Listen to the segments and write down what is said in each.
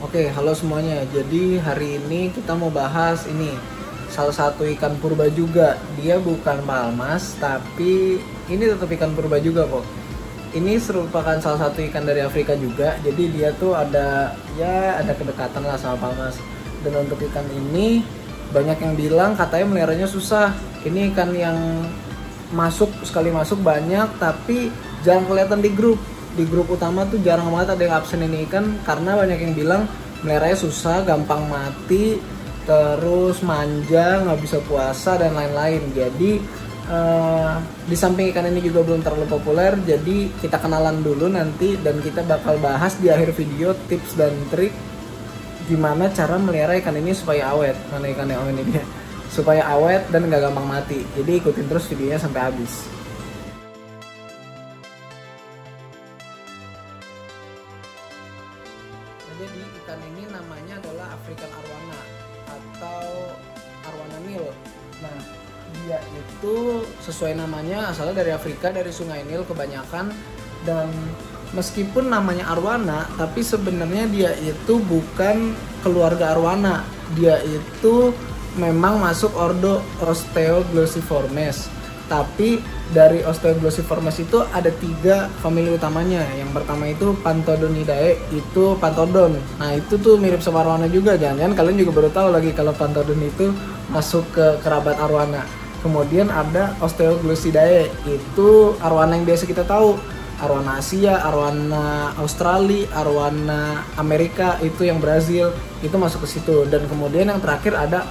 Oke, halo semuanya. Jadi hari ini kita mau bahas ini salah satu ikan purba juga. Dia bukan palmas, tapi ini tetap ikan purba juga kok. Ini merupakan salah satu ikan dari Afrika juga. Jadi dia tuh ada kedekatan lah sama palmas. Dan untuk ikan ini banyak yang bilang katanya meliharanya susah. Ini ikan yang sekali masuk banyak, tapi jarang kelihatan di grup. Di grup utama tuh jarang banget ada yang absen ini ikan karena banyak yang bilang meliharanya susah, gampang mati, terus manja, nggak bisa puasa dan lain-lain. Jadi di samping ikan ini juga belum terlalu populer, jadi kita kenalan dulu nanti dan kita bakal bahas di akhir video tips dan trik gimana cara melihara ikan ini supaya awet. Mana ikan yang ini dia? Supaya awet dan nggak gampang mati. Jadi ikutin terus videonya sampai habis. Jadi ikan ini namanya adalah African Arowana atau Arowana Nil. Nah, dia itu sesuai namanya asalnya dari Afrika, dari Sungai Nil kebanyakan. Dan meskipun namanya Arowana, tapi sebenarnya dia itu bukan keluarga Arowana. Dia itu memang masuk ordo Osteoglossiformes. Tapi dari Osteoglossiformes itu ada 3 famili utamanya. Yang pertama itu Pantodonidae, itu Pantodon. Nah itu tuh mirip sama Arowana juga. Jangan-jangan kalian juga baru tahu lagi kalau Pantodon itu masuk ke kerabat Arowana. Kemudian ada Osteoglossidae, itu Arowana yang biasa kita tahu. Arowana Asia, Arowana Australia, Arowana Amerika, itu yang Brazil, itu masuk ke situ. Dan kemudian yang terakhir ada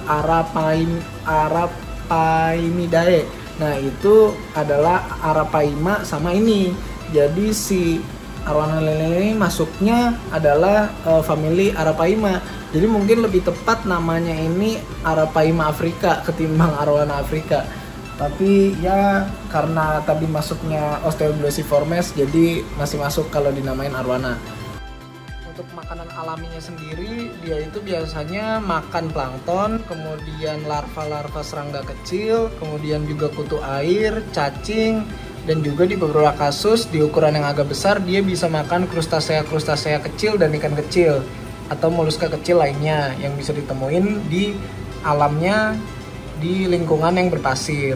Arapaimidae. Nah itu adalah Arapaima sama ini. Jadi si Arowana lele ini masuknya adalah famili Arapaima. Jadi mungkin lebih tepat namanya ini Arapaima Afrika ketimbang Arowana Afrika. Tapi ya karena tadi masuknya Osteoglossiformes, jadi masih masuk kalau dinamain Arowana. Untuk makanan alaminya sendiri, dia itu biasanya makan plankton, kemudian larva-larva serangga kecil, kemudian juga kutu air, cacing, dan juga di beberapa kasus di ukuran yang agak besar dia bisa makan krustasea kecil dan ikan kecil atau moluska kecil lainnya yang bisa ditemuin di alamnya di lingkungan yang berpasir.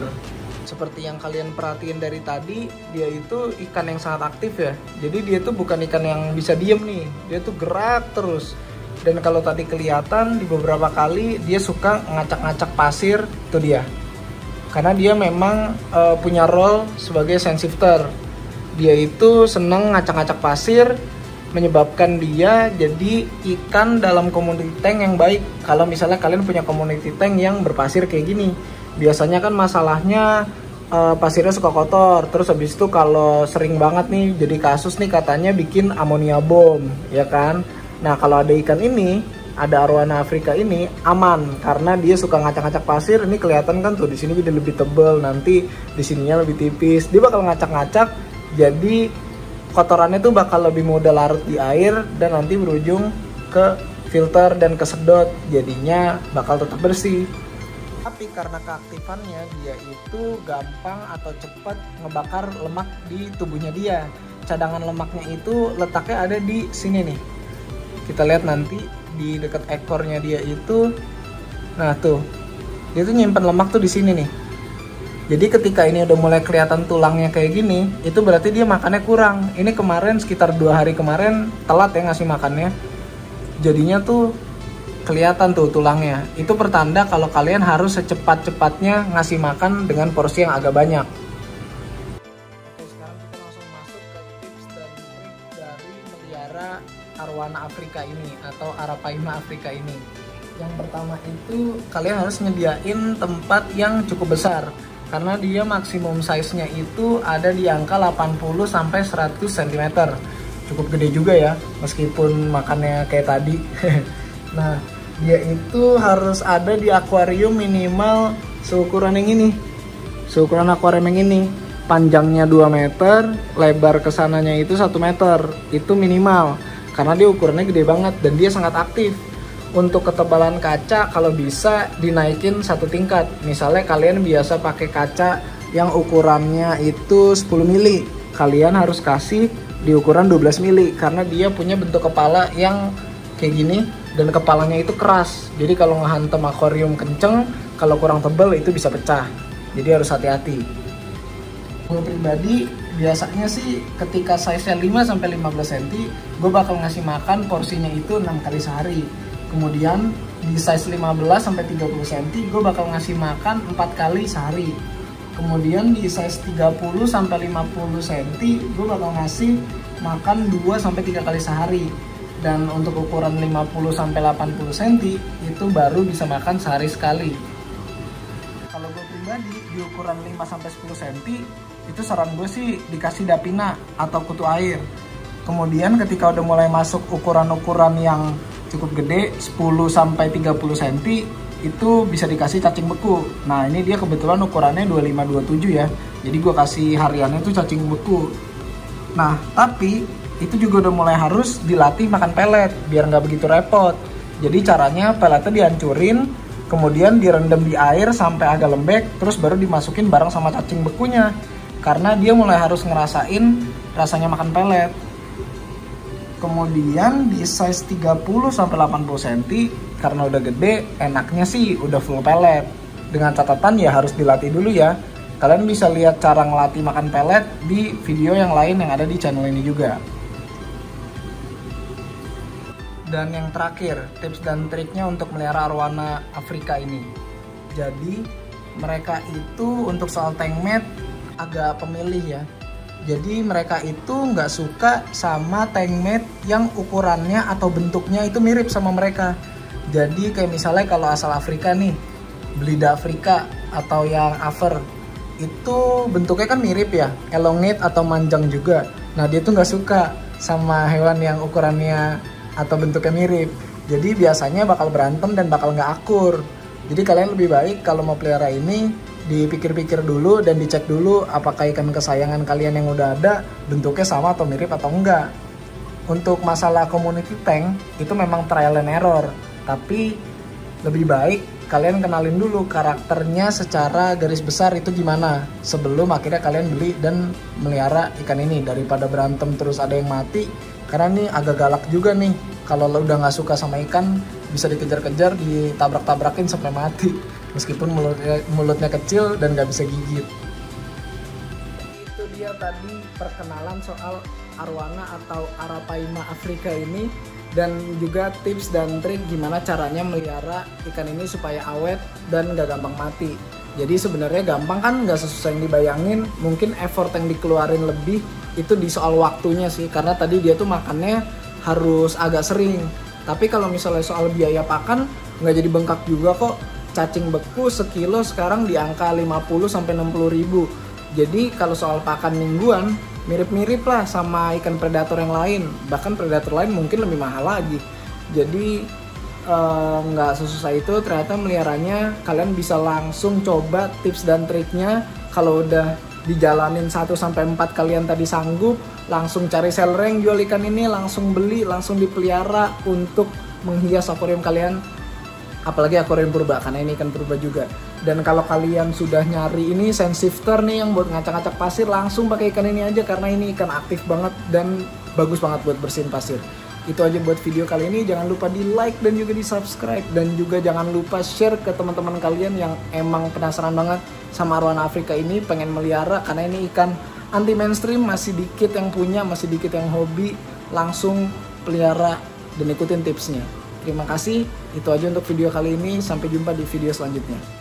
Seperti yang kalian perhatiin dari tadi, dia itu ikan yang sangat aktif ya. Jadi dia tuh bukan ikan yang bisa diem nih, dia tuh gerak terus. Dan kalau tadi kelihatan di beberapa kali dia suka ngacak-ngacak pasir, itu dia. Karena dia memang punya role sebagai scent shifter. Dia itu seneng ngacak-ngacak pasir, menyebabkan dia jadi ikan dalam community tank yang baik. Kalau misalnya kalian punya community tank yang berpasir kayak gini, biasanya kan masalahnya pasirnya suka kotor. Terus habis itu kalau sering banget nih jadi kasus nih katanya bikin amonia bom, ya kan? Nah kalau ada ikan ini, ada Arowana Afrika ini aman karena dia suka ngacak-ngacak pasir. Ini kelihatan kan tuh di sini jadi lebih tebal, nanti di sininya lebih tipis. Dia bakal ngacak-ngacak, jadi kotorannya tuh bakal lebih mudah larut di air dan nanti berujung ke filter dan kesedot, jadinya bakal tetap bersih. Tapi karena keaktifannya dia itu gampang atau cepat ngebakar lemak di tubuhnya dia. Cadangan lemaknya itu letaknya ada di sini nih. Kita lihat nanti di dekat ekornya dia itu. Nah tuh, dia tuh nyimpen lemak tuh di sini nih. Jadi ketika ini udah mulai kelihatan tulangnya kayak gini, itu berarti dia makannya kurang. Ini kemarin sekitar 2 hari kemarin telat ya ngasih makannya. Jadinya tuh kelihatan tuh tulangnya. Itu pertanda kalau kalian harus secepat-cepatnya ngasih makan dengan porsi yang agak banyak. Oke, sekarang kita langsung masuk ke tips dan trik dari melihara Arowana Afrika ini atau Arapaima Afrika ini. Yang pertama itu kalian harus nyediain tempat yang cukup besar. Karena dia maksimum size-nya itu ada di angka 80 sampai 100 cm. Cukup gede juga ya, meskipun makannya kayak tadi. Nah, dia itu harus ada di akuarium minimal seukuran yang ini. Seukuran akuarium yang ini. Panjangnya 2 meter, lebar kesananya itu 1 meter. Itu minimal. Karena dia ukurannya gede banget dan dia sangat aktif. Untuk ketebalan kaca kalau bisa dinaikin 1 tingkat. Misalnya kalian biasa pakai kaca yang ukurannya itu 10 mili. Kalian harus kasih di ukuran 12 mili karena dia punya bentuk kepala yang kayak gini, dan kepalanya itu keras. Jadi kalau ngehantem akuarium kenceng, kalau kurang tebal itu bisa pecah. Jadi harus hati-hati. Gue pribadi biasanya sih ketika size-nya 5-15 cm, gue bakal ngasih makan porsinya itu 6 kali sehari. Kemudian di size 15-30 cm, gue bakal ngasih makan 4 kali sehari. Kemudian di size 30-50 cm, gue bakal ngasih makan 2-3 kali sehari. Dan untuk ukuran 50-80 cm itu baru bisa makan sehari sekali. Kalau gue pribadi di ukuran 5-10 cm itu saran gue sih dikasih dapina atau kutu air. Kemudian ketika udah mulai masuk ukuran-ukuran yang cukup gede 10-30 cm itu bisa dikasih cacing beku. Nah ini dia kebetulan ukurannya 25-27 ya. Jadi gue kasih hariannya tuh cacing beku. Nah tapi itu juga udah mulai harus dilatih makan pelet biar nggak begitu repot. Jadi caranya peletnya dihancurin, kemudian direndam di air sampai agak lembek, terus baru dimasukin bareng sama cacing bekunya. Karena dia mulai harus ngerasain rasanya makan pelet. Kemudian di size 30-80 cm karena udah gede, enaknya sih udah full pelet. Dengan catatan ya harus dilatih dulu ya. Kalian bisa lihat cara ngelatih makan pelet di video yang lain yang ada di channel ini juga. Dan yang terakhir, tips dan triknya untuk melihara arwana Afrika ini. Jadi mereka itu untuk soal tank mate agak pemilih ya. Jadi mereka itu nggak suka sama tank mate yang ukurannya atau bentuknya itu mirip sama mereka. Jadi kayak misalnya kalau asal Afrika nih, Belida Afrika atau yang Aver, itu bentuknya kan mirip ya, elongate atau manjang juga. Nah dia tuh nggak suka sama hewan yang ukurannya atau bentuknya mirip. Jadi biasanya bakal berantem dan bakal nggak akur. Jadi kalian lebih baik kalau mau pelihara ini dipikir-pikir dulu dan dicek dulu apakah ikan kesayangan kalian yang udah ada bentuknya sama atau mirip atau enggak. Untuk masalah community tank itu memang trial and error, tapi lebih baik kalian kenalin dulu karakternya secara garis besar itu gimana sebelum akhirnya kalian beli dan melihara ikan ini, daripada berantem terus ada yang mati. Karena ini agak galak juga nih, kalau lo udah nggak suka sama ikan bisa dikejar-kejar, ditabrak-tabrakin sampai mati meskipun mulutnya kecil dan nggak bisa gigit. Itu dia tadi perkenalan soal arwana atau Arapaima Afrika ini, dan juga tips dan trik gimana caranya melihara ikan ini supaya awet dan nggak gampang mati. Jadi sebenarnya gampang kan, nggak sesusah yang dibayangin. Mungkin effort yang dikeluarin lebih itu di soal waktunya sih, karena tadi dia tuh makannya harus agak sering. Tapi kalau misalnya soal biaya pakan nggak jadi bengkak juga kok. Cacing beku sekilo sekarang di angka 50-60 ribu. Jadi kalau soal pakan mingguan mirip-mirip lah sama ikan predator yang lain. Bahkan predator lain mungkin lebih mahal lagi. Jadi nggak sesusah itu ternyata meliharanya. Kalian bisa langsung coba tips dan triknya. Kalau udah dijalanin 1-4 kalian tadi sanggup, langsung cari seller yang jual ikan ini, langsung beli, langsung dipelihara untuk menghias akuarium kalian. Apalagi akuarium purba, karena ini ikan purba juga. Dan kalau kalian sudah nyari ini sand shifter nih yang buat ngacak-ngacak pasir, langsung pakai ikan ini aja karena ini ikan aktif banget dan bagus banget buat bersihin pasir. Itu aja buat video kali ini. Jangan lupa di like dan juga di subscribe, dan juga jangan lupa share ke teman-teman kalian yang emang penasaran banget sama arwana Afrika ini, pengen melihara, karena ini ikan anti mainstream, masih dikit yang punya, masih dikit yang hobi. Langsung pelihara dan ikutin tipsnya. Terima kasih, itu aja untuk video kali ini. Sampai jumpa di video selanjutnya.